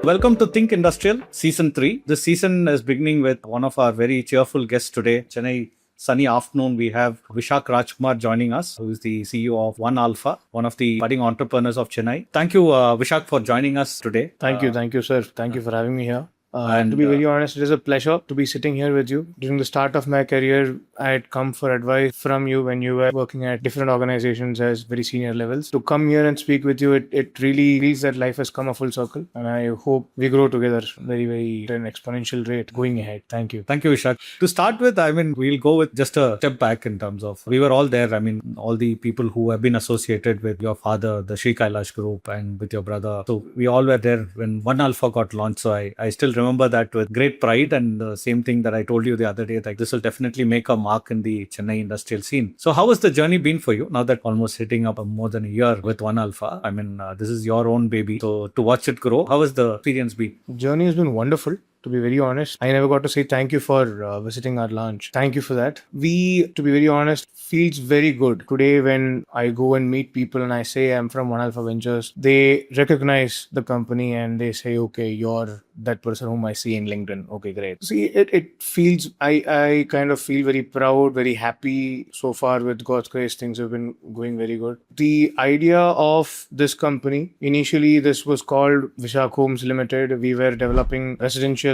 Welcome to Think Industrial Season 3. This season is beginning with one of our very cheerful guests today. Chennai sunny afternoon, we have Visakh Rajkumar joining us, who is the CEO of OneAlpha, one of the budding entrepreneurs of Chennai. Thank you, Visakh, for joining us today. Thank you, sir. Thank you for having me here. To be very honest, it is a pleasure to be sitting here with you. During the start of my career, I had come for advice from you when you were working at different organizations as very senior levels. To come here and speak with you, it really feels that life has come a full circle. And I hope we grow together very at an exponential rate going ahead. Thank you. Thank you, Visakh. To start with, we'll go with just a step back in terms of, we were all there. All the people who have been associated with your father, the Sri Kailash group, and with your brother. So we all were there when OneAlpha got launched. So I still remember that with great pride, and the same thing that I told you the other day, like this will definitely make a mark in the Chennai industrial scene. So how has the journey been for you now that almost hitting up more than a year with OneAlpha? This is your own baby. So to watch it grow, how has the experience been? The journey has been wonderful. To be very honest, I never got to say thank you for visiting our launch. Thank you for that. To be very honest, feels very good. Today when I go and meet people and I say I'm from OneAlpha Ventures, they recognize the company and they say, okay, you're that person whom I see in LinkedIn. Okay, great. See, it feels, I kind of feel very proud, very happy. So far with God's grace, things have been going very good. The idea of this company, initially this was called Visakh Homes Limited. We were developing residential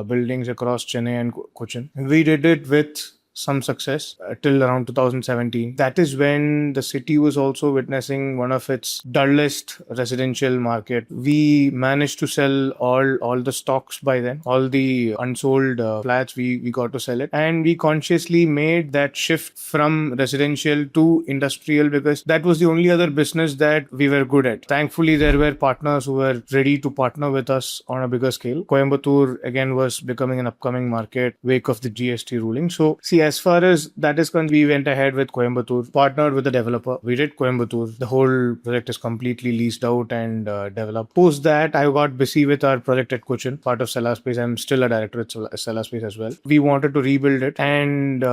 buildings across Chennai and Cochin. We did it with some success till around 2017. That is when the city was also witnessing one of its dullest residential market. We managed to sell all the stocks by then. All the unsold flats, we got to sell it. And we consciously made that shift from residential to industrial because that was the only other business that we were good at. Thankfully, there were partners who were ready to partner with us on a bigger scale. Coimbatore again was becoming an upcoming market, wake of the GST ruling. So see, as far as that is concerned, we went ahead with Coimbatore, partnered with the developer. We did Coimbatore. The whole project is completely leased out and developed. Post that, I got busy with our project at Cochin, part of Cellaspace. I'm still a director at Cellaspace as well. We wanted to rebuild it and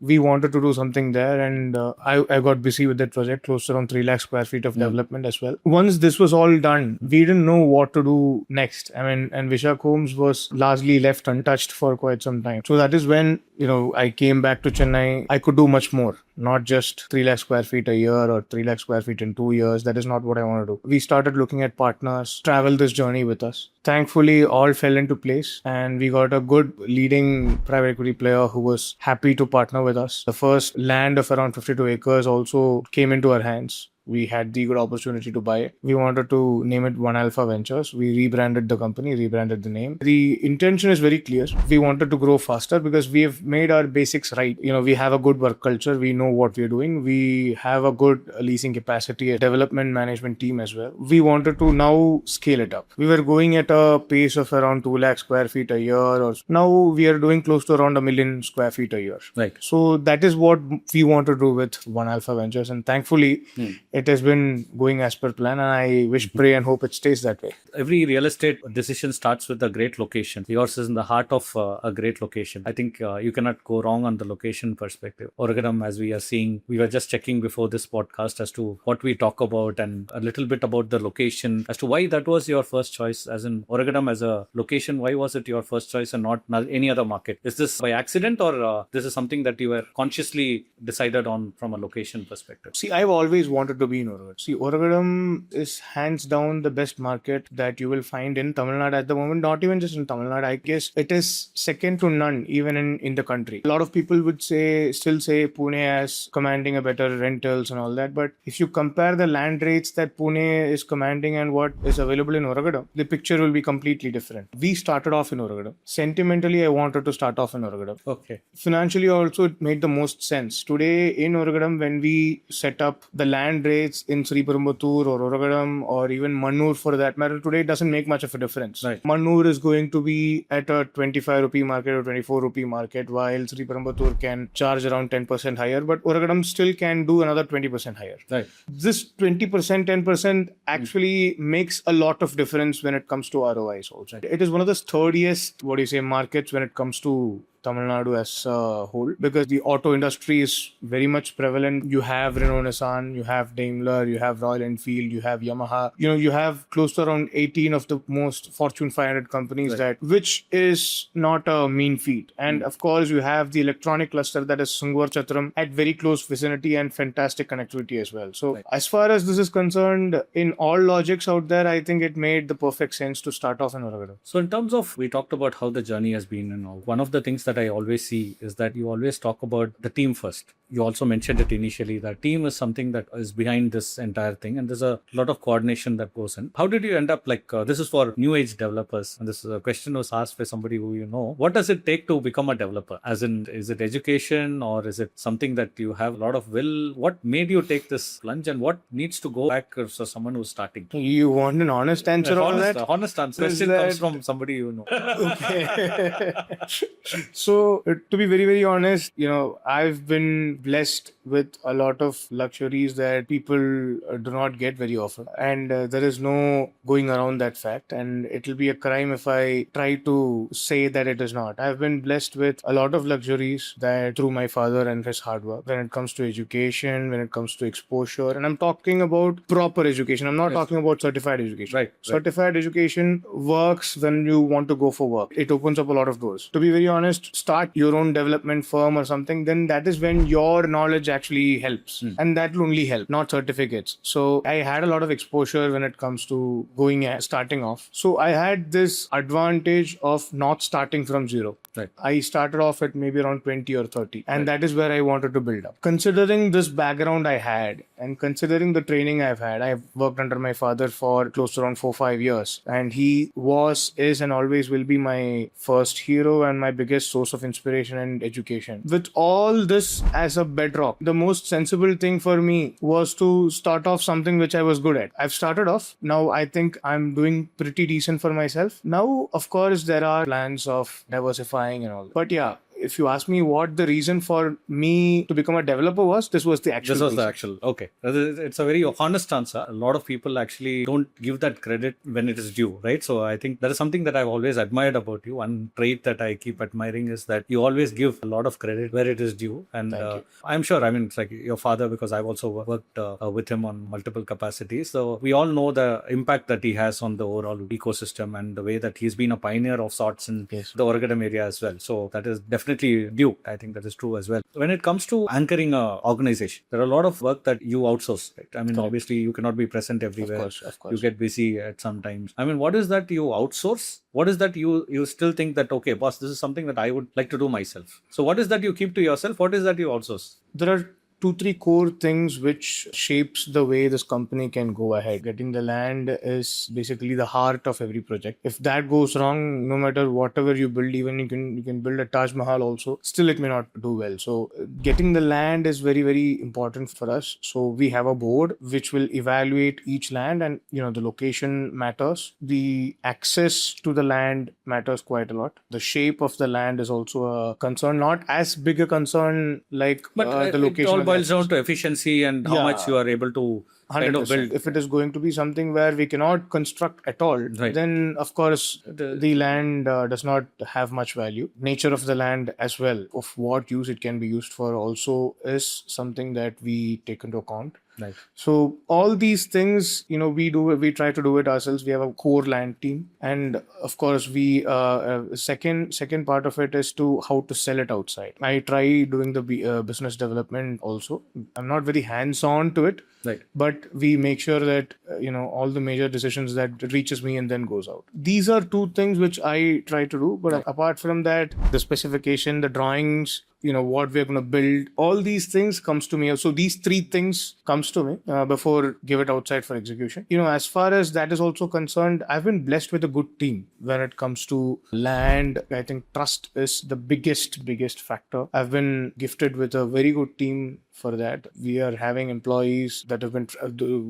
we wanted to do something there. And I got busy with that project, close to around 3 lakh square feet of development as well. Once this was all done, we didn't know what to do next. And Visakh Homes was largely left untouched for quite some time. So that is when, I came back to Chennai. I could do much more, not just 3 lakh square feet a year or 3 lakh square feet in 2 years. That is not what I want to do. We started looking at partners, travel this journey with us. Thankfully, all fell into place and we got a good leading private equity player who was happy to partner with us. The first land of around 52 acres also came into our hands. We had the good opportunity to buy it. We wanted to name it OneAlpha Ventures. We rebranded the company, rebranded the name. The intention is very clear. We wanted to grow faster because we have made our basics right. We have a good work culture. We know what we're doing. We have a good leasing capacity, a development management team as well. We wanted to now scale it up. We were going at a pace of around 2 lakh square feet a year. Or now we are doing close to around 1 million square feet a year. Right. So that is what we want to do with OneAlpha Ventures. And thankfully, it has been going as per plan, and I wish, pray and hope it stays that way. Every real estate decision starts with a great location. Yours is in the heart of a great location. I think you cannot go wrong on the location perspective. Oragadam, as we are seeing, we were just checking before this podcast as to what we talk about and a little bit about the location, as to why that was your first choice, as in Oragadam as a location. Why was it your first choice and not any other market? Is this by accident or this is something that you were consciously decided on from a location perspective? See, I've always wanted to be in Oragadam. See, Oragadam is hands down the best market that you will find in Tamil Nadu at the moment. Not even just in Tamil Nadu. I guess it is second to none even in the country. A lot of people would still say Pune as commanding a better rentals and all that. But if you compare the land rates that Pune is commanding and what is available in Oragadam, the picture will be completely different. We started off in Oragadam. Sentimentally, I wanted to start off in Oragadam. Okay. Financially also, it made the most sense. Today in Oragadam, when we set up the land rates in Sri Perumbudur or Oragadam or even Mannur for that matter, today it doesn't make much of a difference. Right. Mannur is going to be at a 25 rupee market or 24 rupee market, while Sri Perumbudur can charge around 10% higher, but Oragadam still can do another 20% higher. Right. This 20%, 10% actually makes a lot of difference when it comes to ROIs also. It is one of the sturdiest, markets when it comes to Tamil Nadu as a whole, because the auto industry is very much prevalent. You have Renault Nissan, you have Daimler, you have Royal Enfield, you have Yamaha. You have close to around 18 of the most Fortune 500 companies, which is not a mean feat. And of course, you have the electronic cluster that is Sungwar Chatram at very close vicinity and fantastic connectivity as well. So as far as this is concerned, in all logics out there, I think it made the perfect sense to start off in Oragadam. So in terms of, we talked about how the journey has been and all. One of the things that I always see is that you always talk about the team first. You also mentioned it initially, that team is something that is behind this entire thing, and there's a lot of coordination that goes in. How did you end up this is for new age developers, and this is a question was asked by somebody who you know. What does it take to become a developer? As in, is it education or is it something that you have a lot of will? What made you take this plunge, and what needs to go back for someone who's starting? You want an honest answer on that? Honest answer. Question comes from somebody you know. Okay. So to be very, very honest, I've been blessed with a lot of luxuries that people do not get very often, and there is no going around that fact, and it'll be a crime if I try to say that it is not. I've been blessed with a lot of luxuries that through my father and his hard work, when it comes to education, when it comes to exposure, and I'm talking about proper education. I'm not talking about certified education. Right. Certified education works when you want to go for work. It opens up a lot of doors. To be very honest, start your own development firm or something, then that is when your knowledge actually helps. And that will only help, not certificates. So I had a lot of exposure when it comes to starting off. So I had this advantage of not starting from zero. Right. I started off at maybe around 20 or 30. And that is where I wanted to build up. Considering this background I had, and considering the training I've had, I've worked under my father for close to around 4-5 years. And he is and always will be my first hero and my biggest source of inspiration and education. With all this as a bedrock, the most sensible thing for me was to start off something which I was good at. I've started off. Now I think I'm doing pretty decent for myself. Now, of course, there are plans of diversifying and all. But yeah, if you ask me what the reason for me to become a developer was, this was the actual reason. Okay. It's a very honest answer. A lot of people actually don't give that credit when it is due, right? So I think that is something that I've always admired about you. One trait that I keep admiring is that you always give a lot of credit where it is due. And I'm sure, it's like your father, because I've also worked with him on multiple capacities. So we all know the impact that he has on the overall ecosystem and the way that he's been a pioneer of sorts in the Oragadam area as well. So that is definitely due. I think that is true as well. When it comes to anchoring an organization, there are a lot of work that you outsource, right? Obviously you cannot be present everywhere. Of course. You get busy at some times. What is that you outsource? What is that you still think that, okay, boss, this is something that I would like to do myself. So what is that you keep to yourself? What is that you outsource? There are 2-3 core things which shapes the way this company can go ahead. Getting the land is basically the heart of every project. If that goes wrong, no matter whatever you build, even you can build a Taj Mahal also, still it may not do well. So getting the land is very, very important for us. So we have a board which will evaluate each land, and the location matters. The access to the land matters quite a lot. The shape of the land is also a concern, not as big a concern like the location. Boils down to efficiency and how much you are able to kind of build. If it is going to be something where we cannot construct at all, then of course the land does not have much value. Nature of the land as well, of what use it can be used for, also is something that we take into account. Right. So all these things, we try to do it ourselves. We have a core land team, and of course, we second part of it is to how to sell it outside. I try doing the business development also. I'm not very hands-on to it, right? But we make sure that all the major decisions that reaches me and then goes out. These are 2 things which I try to do. But apart from that, the specification, the drawings, what we're going to build, all these things comes to me. So these 3 things comes to me before give it outside for execution. As far as that is also concerned, I've been blessed with a good team when it comes to land. I think trust is the biggest factor. I've been gifted with a very good team for that. We are having employees that have been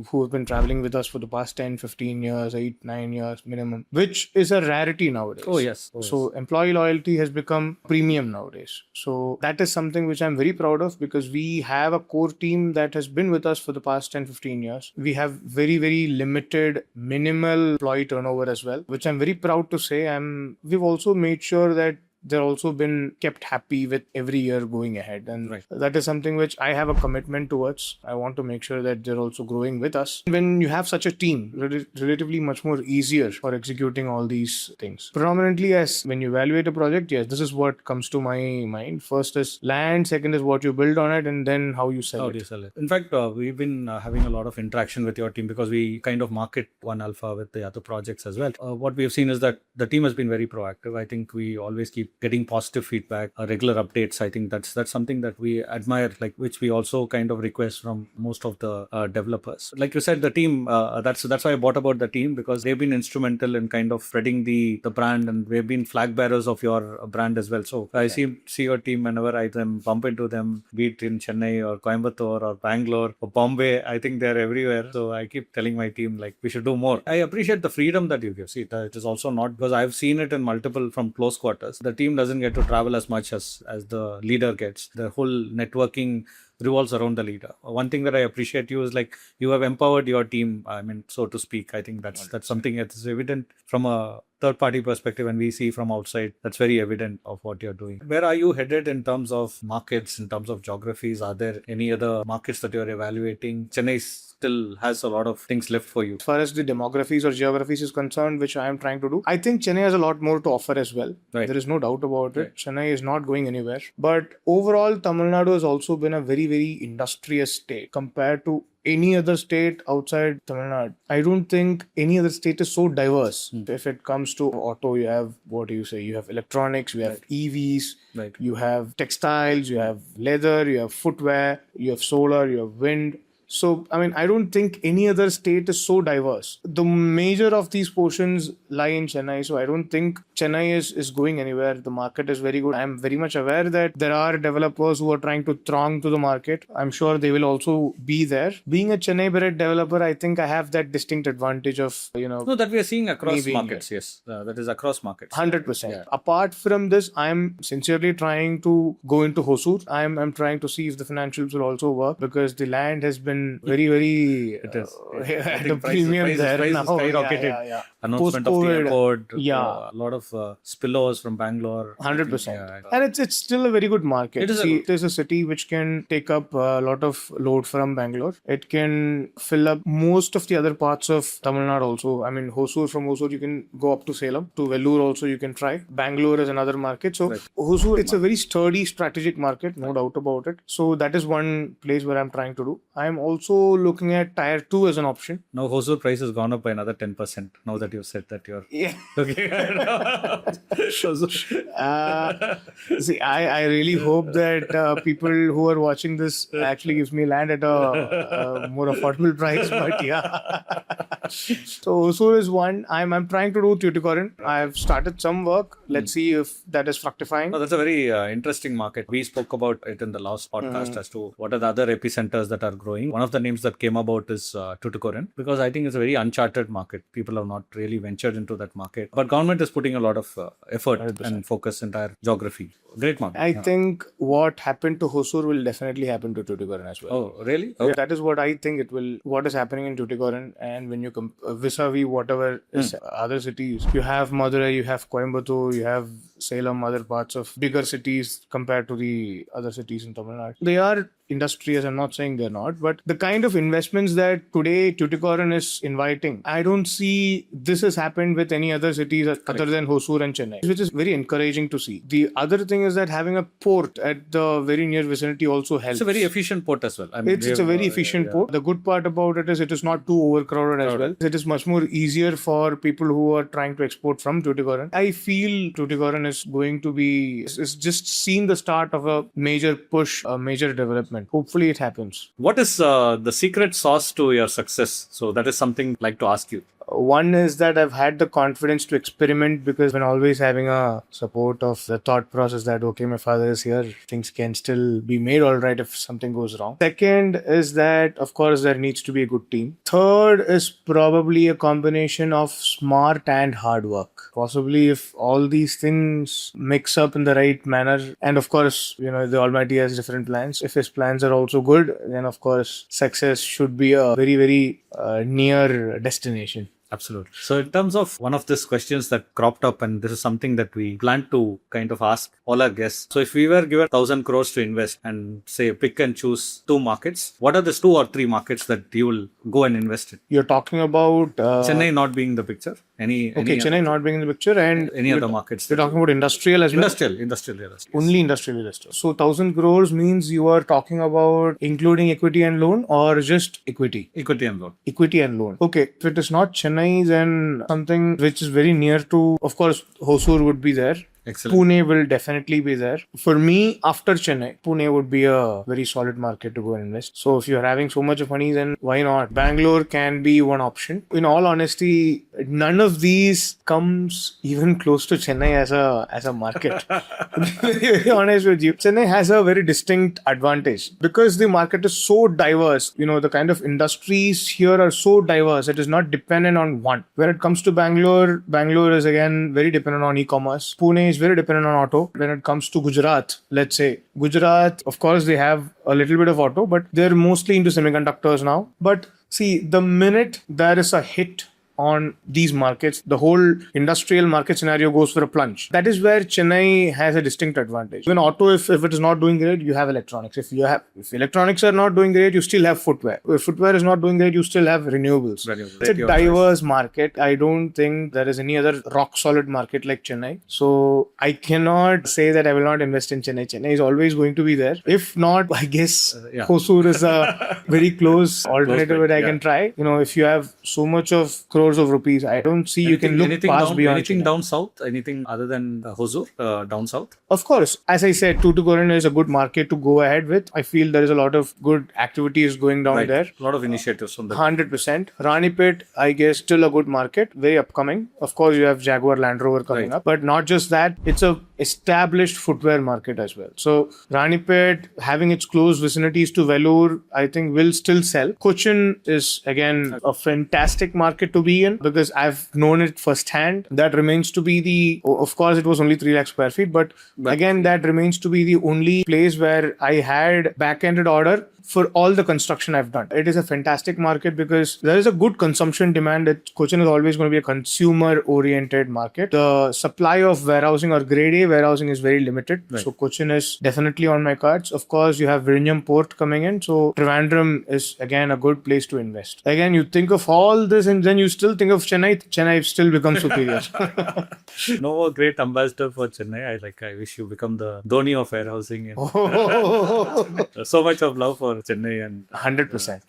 who have been traveling with us for the past 10-15 years, 8-9 years minimum, which is a rarity nowadays. Oh yes. So employee loyalty has become premium nowadays. So that is something which I'm very proud of, because we have a core team that has been with us for the past 10-15 years. We have very, very limited minimal employee turnover as well, which I'm very proud to say. We've also made sure that they're also been kept happy with every year going ahead. And Right. that is something which I have a commitment towards. I want to make sure that they're also growing with us. When you have such a team, relatively much more easier for executing all these things. Predominantly, as when you evaluate a project, yes, this is what comes to my mind. First is land, second is what you build on it, and then how you sell How it. do you sell it? In fact, we've been having a lot of interaction with your team because we kind of market OneAlpha with the other projects as well. What we have seen is that the team has been very proactive. I think we always keep getting positive feedback, regular updates. I think that's something that we admire, like which we also kind of request from most of the developers. Like you said, the team. That's why I bought about the team, because they've been instrumental in kind of spreading the brand, and we've been flag bearers of your brand as well. So I see your team whenever I bump into them, be it in Chennai or Coimbatore or Bangalore or Bombay. I think they're everywhere. So I keep telling my team, like, we should do more. I appreciate the freedom that you give. See, it is also not, because I've seen it in multiple from close quarters. The team doesn't get to travel as much as the leader gets. The whole networking revolves around the leader. One thing that I appreciate you is like you have empowered your team. I mean, so to speak. I think that's something that is evident from a third party perspective, and we see from outside. That's very evident of what you're doing. Where are you headed in terms of markets, in terms of geographies? Are there any other markets that you're evaluating? Chennai still has a lot of things left for you. As far as the demographies or geographies is concerned, which I am trying to do, I think Chennai has a lot more to offer as well. Right. There is no doubt about it. Chennai is not going anywhere. But overall, Tamil Nadu has also been a very, very industrious state compared to any other state outside Tamil Nadu. I don't think any other state is so diverse. If it comes to auto, you have, what do you say? You have electronics, you have EVs, you have textiles, you have leather, you have footwear, you have solar, you have wind. So, I mean, I don't think any other state is so diverse. The major of these portions lie in Chennai. So, I don't think Chennai is going anywhere. The market is very good. I'm very much aware that there are developers who are trying to throng to the market. I'm sure they will also be there. Being a Chennai-bred developer, I think I have that distinct advantage of, No, that we are seeing across markets. Yes, that is across markets. 100%. Yeah. Apart from this, I'm sincerely trying to go into Hosur. I'm trying to see if the financials will also work, because the land has been very, very at a premium there now. Skyrocketed. Announcement of the airport. A lot of spillovers from Bangalore. 100%. And it's still a very good market. It is a city which can take up a lot of load from Bangalore. It can fill up most of the other parts of Tamil Nadu also. I mean, from Hosur you can go up to Salem. To Vellore also you can try. Bangalore is another market. So Hosur, it's a very sturdy strategic market, no doubt about it. So that is one place where I'm trying to do. I'm also looking at Tier 2 as an option. Now Hosur price has gone up by another 10%. Now that you've said that you're... Yeah. Okay. See, I really hope that people who are watching this actually gives me land at a more affordable price. But yeah. So Hosur is one. I'm trying to do Tuticorin. I've started some work. Let's see if that is fructifying. No, that's a very interesting market. We spoke about it in the last podcast as to what are the other epicenters that are growing. One of the names that came about is Tuticorin, because I think it's a very uncharted market. People have not really ventured into that market. But government is putting a lot of effort 100%. And focus entire geography. Great market. I think what happened to Hosur will definitely happen to Tuticorin as well. Oh, really? Okay. That is what I think it will. What is happening in Tuticorin, and when you vis-a-vis whatever is other cities, you have Madurai, you have Coimbatore, you have Salem, other parts of bigger cities compared to the other cities in Tamil Nadu. They are industrious. I'm not saying they're not, but the kind of investments that today Tuticorin is inviting, I don't see this has happened with any other cities other than Hosur and Chennai, which is very encouraging to see. The other thing is that having a port at the very near vicinity also helps. It's a very efficient port as well. I mean, it's a very efficient port. The good part about it is it is not too overcrowded as well. It is much more easier for people who are trying to export from Tuticorin. I feel Tuticorin is going to be, it's just seen the start of a major push, a major development. Hopefully it happens. What is the secret sauce to your success? So that is something I'd like to ask you. One is that I've had the confidence to experiment, because when always having a support of the thought process that, okay, my father is here, things can still be made all right if something goes wrong. Second is that, of course, there needs to be a good team. Third is probably a combination of smart and hard work. Possibly if all these things mix up in the right manner, and of course, the Almighty has different plans. If his plans are also good, then of course, success should be a very, very near destination. Absolutely. So in terms of one of these questions that cropped up, and this is something that we plan to kind of ask all our guests. So if we were given 1,000 crores to invest and say pick and choose 2 markets, what are the 2 or 3 markets that you will go and invest in? You're talking about Chennai not being the picture. Any Chennai not being in the picture, and any other markets? You're talking about industrial as well? Industrial, yes. Only industrial investor. So 1,000 crores means you are talking about including equity and loan, or just equity? Equity and loan. Equity and loan. Okay. If it is not Chennai, then something which is very near to, of course, Hosur would be there. Excellent. Pune will definitely be there. For me, after Chennai, Pune would be a very solid market to go and invest. So if you're having so much of money, then why not? Bangalore can be one option. In all honesty, none of these comes even close to Chennai as a market. To be very honest with you, Chennai has a very distinct advantage because the market is so diverse. The kind of industries here are so diverse. It is not dependent on one. When it comes to Bangalore is again very dependent on e-commerce. Pune is very dependent on auto. When it comes to Gujarat, let's say Gujarat, of course they have a little bit of auto, but they're mostly into semiconductors now. But see, the minute there is a hit on these markets, the whole industrial market scenario goes for a plunge. That is where Chennai has a distinct advantage. When auto, if it is not doing great, you have electronics. If electronics are not doing great, you still have footwear. If footwear is not doing great, you still have renewables. It's a diverse market. I don't think there is any other rock solid market like Chennai. So I cannot say that I will not invest in Chennai. Chennai is always going to be there. If not, I guess Hosur is a very close alternative that I can try. If you have so much of crores of rupees, I don't see you can look past beyond anything Chennai. Down south, anything other than Hosur, down south? Of course, as I said, Tuticorin is a good market to go ahead with. I feel there is a lot of good activities going down there. A lot of initiatives from there. 100%. Ranipet, I guess, still a good market, very upcoming. Of course, you have Jaguar Land Rover coming up, but not just that, it's a established footwear market as well. So Ranipet, having its close vicinities to Vellore, I think will still sell. Cochin is again a fantastic market to be in because I've known it firsthand. That remains to be of course it was only 3 lakh square feet, but again that remains to be the only place where I had back-ended order for all the construction I've done. It is a fantastic market because there is a good consumption demand. Cochin is always going to be a consumer-oriented market. The supply of warehousing or grade A warehousing is very limited. Right. So Cochin is definitely on my cards. Of course, you have Vizhinjam port coming in. So Trivandrum is again a good place to invest. Again, you think of all this and then you still think of Chennai. Chennai still becomes superior. No great ambassador for Chennai. I wish you become the Dhoni of warehousing. So much of love for Chennai and 100%.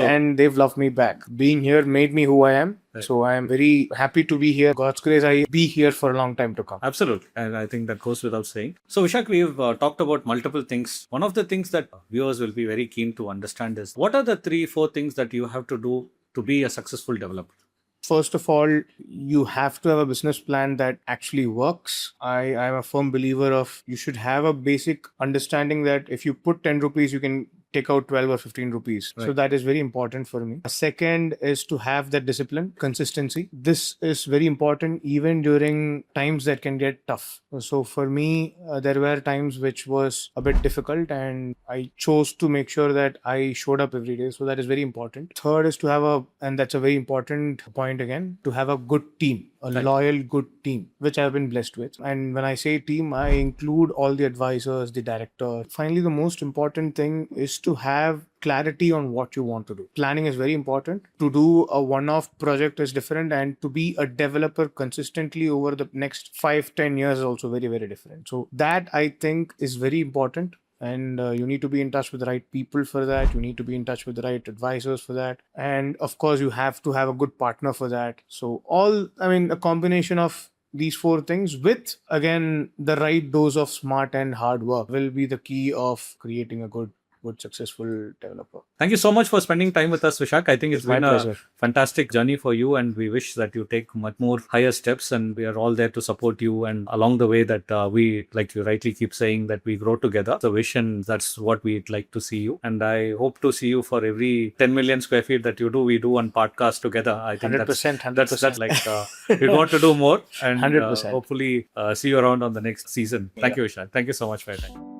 And they've loved me back. Being here made me who I am. Right. So I am very happy to be here. God's grace, I be here for a long time to come. Absolutely. And I think that goes without saying. So Visakh, we've talked about multiple things. One of the things that viewers will be very keen to understand is what are the 3-4 things that you have to do to be a successful developer? First of all, you have to have a business plan that actually works. I am a firm believer of you should have a basic understanding that if you put 10 rupees, you can take out 12 or 15 rupees. Right. So that is very important for me. Second is to have that discipline, consistency. This is very important even during times that can get tough. So for me, there were times which was a bit difficult and I chose to make sure that I showed up every day. So that is very important. Third is to have and that's a very important point again, to have a good team. A loyal, good team, which I've been blessed with. And when I say team, I include all the advisors, the director. Finally, the most important thing is to have clarity on what you want to do. Planning is very important. To do a one-off project is different, and to be a developer consistently over the next 5-10 years is also very, very different. So that I think is very important. And you need to be in touch with the right people for that. You need to be in touch with the right advisors for that. And of course, you have to have a good partner for that. So a combination of these 4 things with, again, the right dose of smart and hard work will be the key of creating a good successful developer. Thank you so much for spending time with us, Visakh. I think it's been a fantastic journey for you, and we wish that you take much more higher steps, and we are all there to support you. And along the way that we, like you rightly keep saying, that we grow together. The vision, that's what we'd like to see you. And I hope to see you for every 10 million square feet that you do, we do one podcast together. I think 100%. That's we want to do more, and 100%. Hopefully see you around on the next season. Thank you, Visakh. Thank you so much for your time.